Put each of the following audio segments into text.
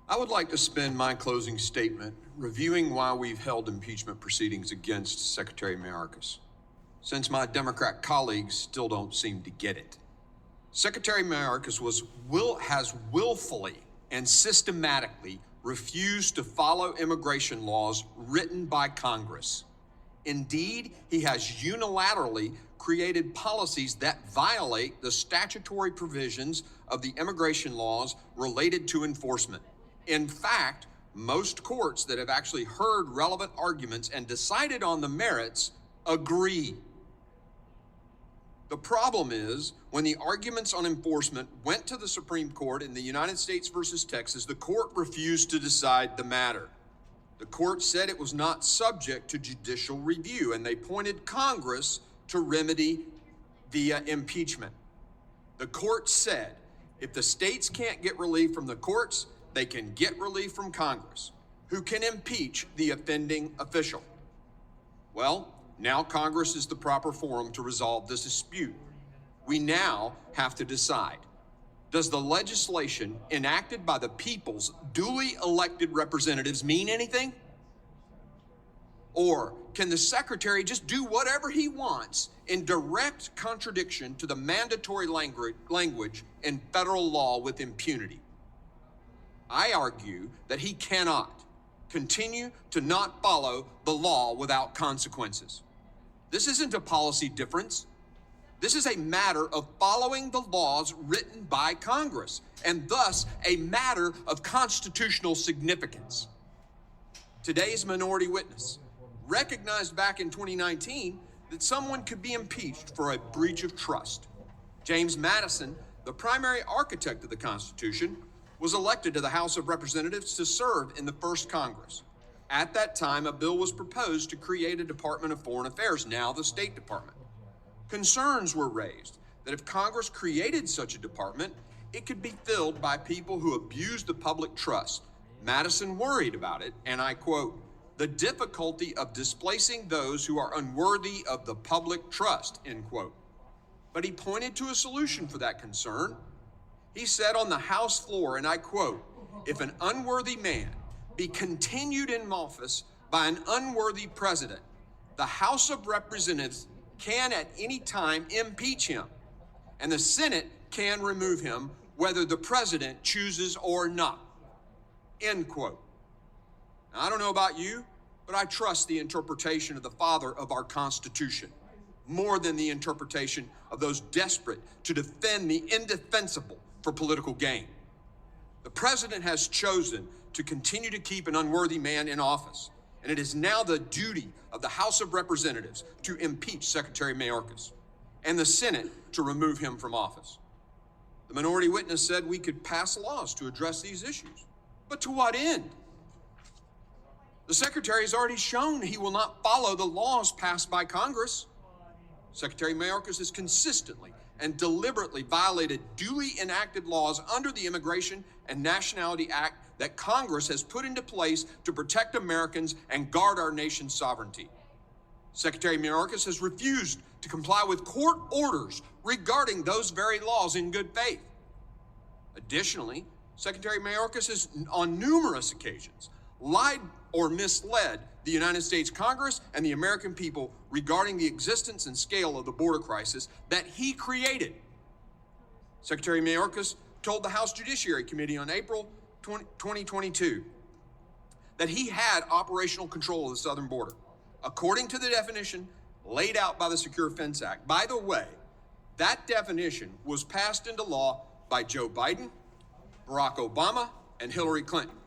I would like to spend my closing statement reviewing why we've held impeachment proceedings against Secretary Mayorkas, since my Democrat colleagues still don't seem to get it. Secretary Mayorkas has willfully and systematically refused to follow immigration laws written by Congress. Indeed, he has unilaterally created policies that violate the statutory provisions of the immigration laws related to enforcement. In fact, most courts that have actually heard relevant arguments and decided on the merits agree. The problem is, when the arguments on enforcement went to the Supreme Court in the United States versus Texas, the court refused to decide the matter. The court said it was not subject to judicial review, and they pointed Congress to remedy via impeachment. The court said, if the states can't get relief from the courts, they can get relief from Congress, who can impeach the offending official. Well, now Congress is the proper forum to resolve this dispute. We now have to decide, does the legislation enacted by the people's duly elected representatives mean anything? Or can the secretary just do whatever he wants in direct contradiction to the mandatory language in federal law with impunity? I argue that he cannot continue to not follow the law without consequences. This isn't a policy difference. This is a matter of following the laws written by Congress, and thus a matter of constitutional significance. Today's minority witness recognized back in 2019 that someone could be impeached for a breach of trust. James Madison, the primary architect of the Constitution, was elected to the House of Representatives to serve in the first Congress. At that time, a bill was proposed to create a Department of Foreign Affairs, now the State Department. Concerns were raised that if Congress created such a department, it could be filled by people who abused the public trust. Madison worried about it, and I quote, "the difficulty of displacing those who are unworthy of the public trust," end quote. But he pointed to a solution for that concern. He said on the House floor, and I quote, "if an unworthy man be continued in office by an unworthy president, the House of Representatives can at any time impeach him, and the Senate can remove him, whether the president chooses or not," end quote. Now, I don't know about you, but I trust the interpretation of the father of our Constitution more than the interpretation of those desperate to defend the indefensible for political gain. The president has chosen to continue to keep an unworthy man in office, and it is now the duty of the House of Representatives to impeach Secretary Mayorkas and the Senate to remove him from office. The minority witness said we could pass laws to address these issues, but to what end? The Secretary has already shown he will not follow the laws passed by Congress. Secretary Mayorkas has consistently and deliberately violated duly enacted laws under the Immigration and Nationality Act that Congress has put into place to protect Americans and guard our nation's sovereignty. Secretary Mayorkas has refused to comply with court orders regarding those very laws in good faith. Additionally, Secretary Mayorkas has on numerous occasions lied or misled the United States Congress and the American people regarding the existence and scale of the border crisis that he created. Secretary Mayorkas told the House Judiciary Committee on April 2022 that he had operational control of the southern border, according to the definition laid out by the Secure Fence Act. By the way, that definition was passed into law by Joe Biden, Barack Obama, and Hillary Clinton.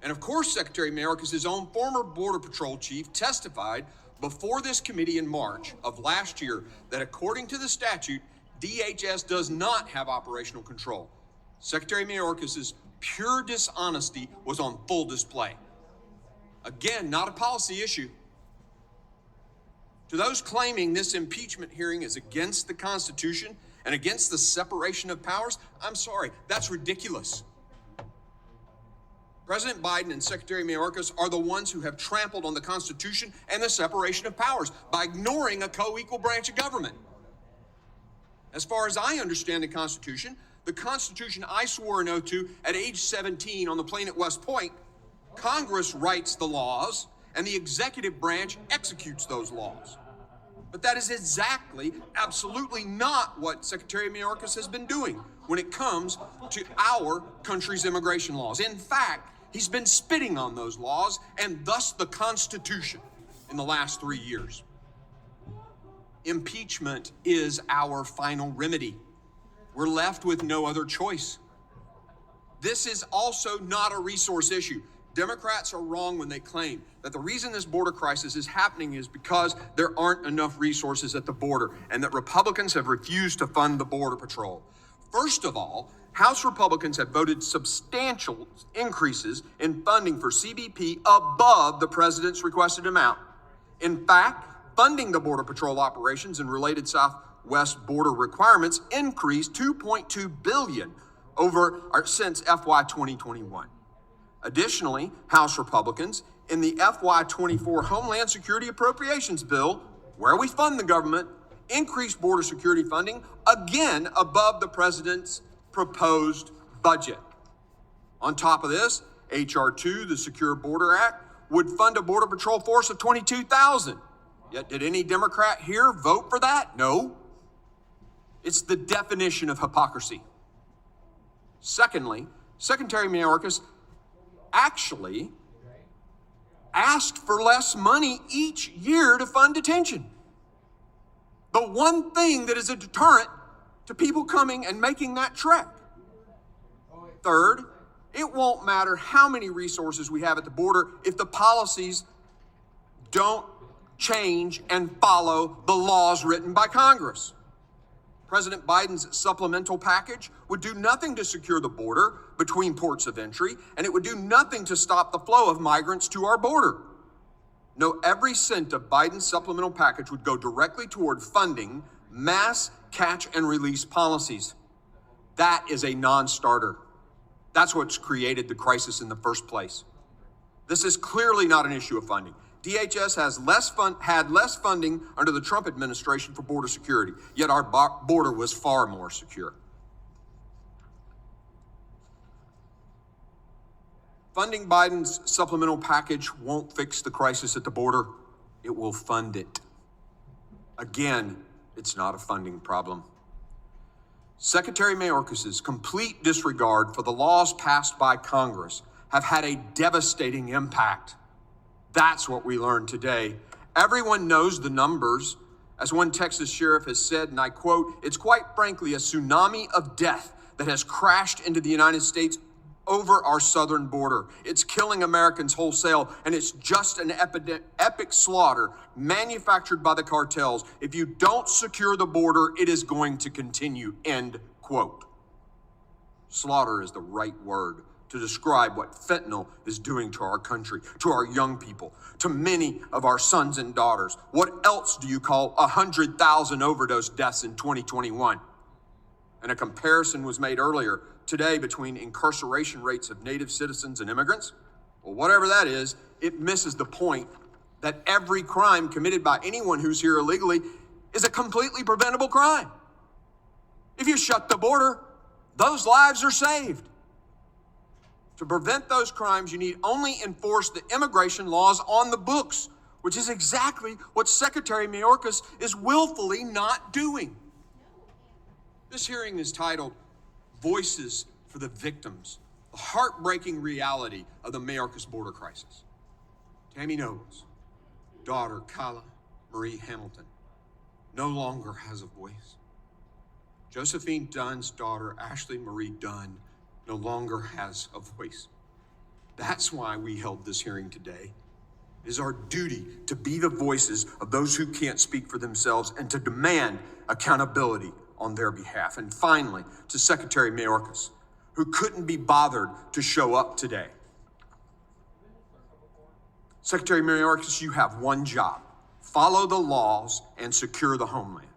And of course, Secretary Mayorkas' own former Border Patrol chief testified before this committee in March of last year that according to the statute, DHS does not have operational control. Secretary Mayorkas' pure dishonesty was on full display. Again, not a policy issue. To those claiming this impeachment hearing is against the Constitution and against the separation of powers, I'm sorry, that's ridiculous. President Biden and Secretary Mayorkas are the ones who have trampled on the Constitution and the separation of powers by ignoring a co-equal branch of government. As far as I understand the Constitution, the Constitution I swore an oath to at age 17 on the plane at West Point. Congress writes the laws, and the executive branch executes those laws. But that is exactly, absolutely not what Secretary Mayorkas has been doing when it comes to our country's immigration laws. In fact, he's been spitting on those laws and thus the Constitution in the last 3 years. Impeachment is our final remedy. We're left with no other choice. This is also not a resource issue. Democrats are wrong when they claim that the reason this border crisis is happening is because there aren't enough resources at the border and that Republicans have refused to fund the Border Patrol. First of all, House Republicans have voted substantial increases in funding for CBP above the president's requested amount. In fact, funding the Border Patrol operations and related Southwest border requirements increased $2.2 billion since FY 2021. Additionally, House Republicans in the FY 24 Homeland Security Appropriations Bill, where we fund the government, increased border security funding again above the president's proposed budget. On top of this, H.R. 2, the Secure Border Act, would fund a Border Patrol force of 22,000. Yet did any Democrat here vote for that? No. It's the definition of hypocrisy. Secondly, Secretary Mayorkas actually asked for less money each year to fund detention. The one thing that is a deterrent to people coming and making that trek. Third, it won't matter how many resources we have at the border if the policies don't change and follow the laws written by Congress. President Biden's supplemental package would do nothing to secure the border between ports of entry, and it would do nothing to stop the flow of migrants to our border. No, every cent of Biden's supplemental package would go directly toward funding mass catch and release policies. That is a non-starter. That's what's created the crisis in the first place. This is clearly not an issue of funding. DHS had less funding under the Trump administration for border security, yet our border was far more secure. Funding Biden's supplemental package won't fix the crisis at the border. It will fund it. Again, it's not a funding problem. Secretary Mayorkas' complete disregard for the laws passed by Congress have had a devastating impact. That's what we learned today. Everyone knows the numbers. As one Texas sheriff has said, and I quote, "It's quite frankly a tsunami of death that has crashed into the United States over our southern border. It's killing Americans wholesale, and it's just an epic slaughter manufactured by the cartels. If you don't secure the border, it is going to continue," end quote. Slaughter is the right word to describe what fentanyl is doing to our country, to our young people, to many of our sons and daughters. What else do you call 100,000 overdose deaths in 2021? And a comparison was made earlier today between incarceration rates of native citizens and immigrants. Well, whatever that is, it misses the point that every crime committed by anyone who's here illegally is a completely preventable crime. If you shut the border, those lives are saved. To prevent those crimes, you need only enforce the immigration laws on the books, which is exactly what Secretary Mayorkas is willfully not doing. This hearing is titled Voices for the Victims, the heartbreaking reality of the Mayorkas border crisis. Tammy Noble's daughter, Kyla Marie Hamilton, no longer has a voice. Josephine Dunn's daughter, Ashley Marie Dunn, no longer has a voice. That's why we held this hearing today. It is our duty to be the voices of those who can't speak for themselves and to demand accountability on their behalf. And finally, to Secretary Mayorkas, who couldn't be bothered to show up today. Secretary Mayorkas, you have one job: follow the laws and secure the homeland.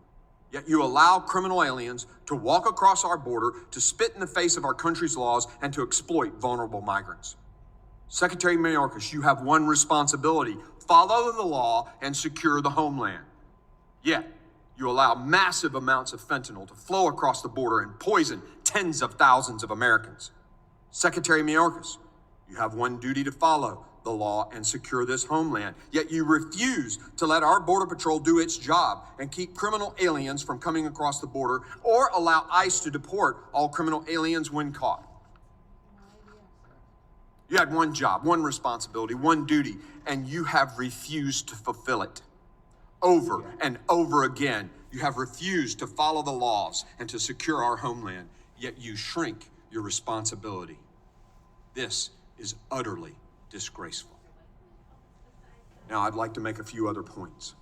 Yet you allow criminal aliens to walk across our border, to spit in the face of our country's laws, and to exploit vulnerable migrants. Secretary Mayorkas, you have one responsibility: follow the law and secure the homeland. Yet you allow massive amounts of fentanyl to flow across the border and poison tens of thousands of Americans. Secretary Mayorkas, you have one duty to follow the law and secure this homeland, yet you refuse to let our Border Patrol do its job and keep criminal aliens from coming across the border or allow ICE to deport all criminal aliens when caught. You had one job, one responsibility, one duty, and you have refused to fulfill it. Over and over again, you have refused to follow the laws and to secure our homeland, yet you shrink your responsibility. This is utterly disgraceful. Now, I'd like to make a few other points.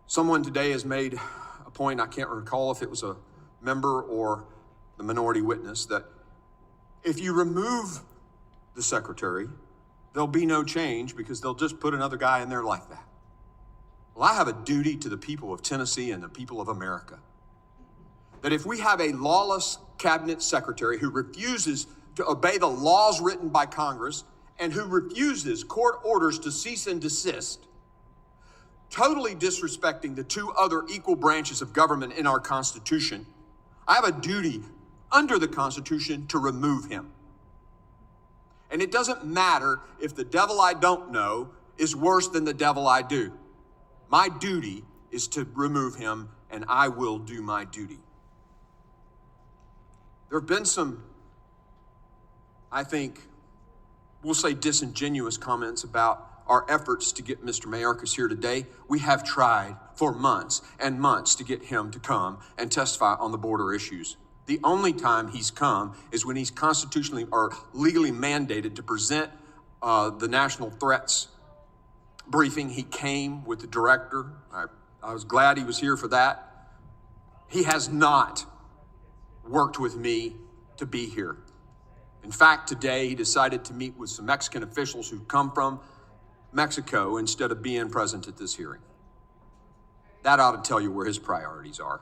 Someone today has made a point, I can't recall if it was a member or the minority witness, that if you remove the secretary, there'll be no change because they'll just put another guy in there like that. Well, I have a duty to the people of Tennessee and the people of America that if we have a lawless cabinet secretary who refuses to obey the laws written by Congress and who refuses court orders to cease and desist, totally disrespecting the two other equal branches of government in our Constitution, I have a duty under the Constitution to remove him. And it doesn't matter if the devil I don't know is worse than the devil I do. My duty is to remove him, and I will do my duty. There have been some, I think, we'll say disingenuous comments about our efforts to get Mr. Mayorkas here today. We have tried for months and months to get him to come and testify on the border issues. The only time he's come is when he's constitutionally or legally mandated to present the national threats briefing. He came with the director. I was glad he was here for that. He has not worked with me to be here. In fact, today he decided to meet with some Mexican officials who come from Mexico instead of being present at this hearing. That ought to tell you where his priorities are.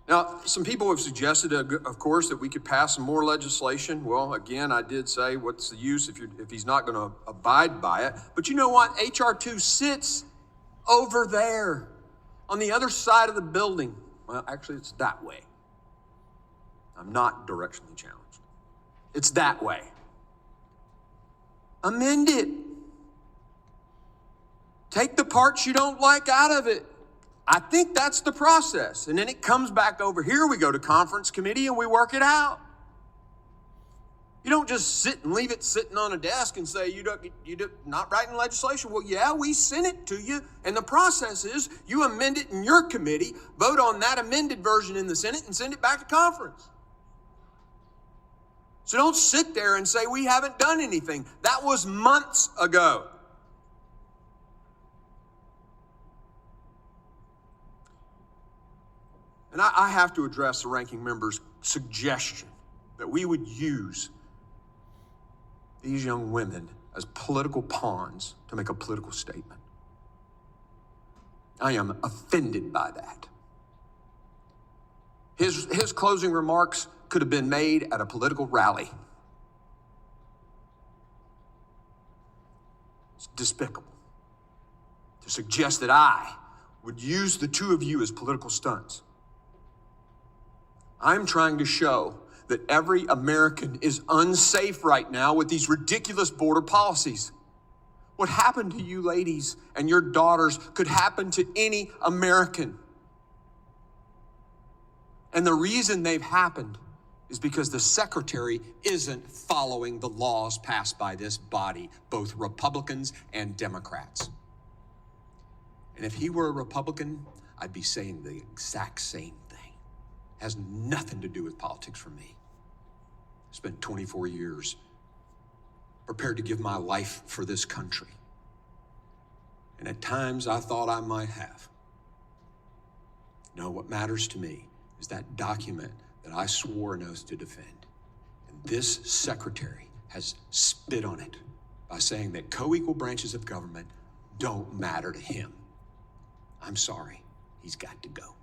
Now, some people have suggested, of course, that we could pass some more legislation. Well, again, I did say, what's the use if he's not going to abide by it? But you know what? H.R. 2 sits over there on the other side of the building. Well, actually, it's that way. I'm not directionally challenged. It's that way. Amend it. Take the parts you don't like out of it. I think that's the process. And then it comes back over here. We go to conference committee and we work it out. You don't just sit and leave it sitting on a desk and say, you're not writing legislation. Well, yeah, we sent it to you. And the process is you amend it in your committee, vote on that amended version in the Senate, and send it back to conference. So don't sit there and say we haven't done anything. That was months ago. And I have to address the ranking member's suggestion that we would use these young women as political pawns to make a political statement. I am offended by that. His closing remarks could have been made at a political rally. It's despicable to suggest that I would use the two of you as political stunts. I'm trying to show that every American is unsafe right now with these ridiculous border policies. What happened to you ladies and your daughters could happen to any American. And the reason they've happened is because the secretary isn't following the laws passed by this body, both Republicans and Democrats. And if he were a Republican, I'd be saying the exact same thing. Has nothing to do with politics for me. I spent 24 years prepared to give my life for this country. And at times I thought I might have. No, what matters to me is that document that I swore an oath to defend. And this secretary has spit on it by saying that co-equal branches of government don't matter to him. I'm sorry, he's got to go.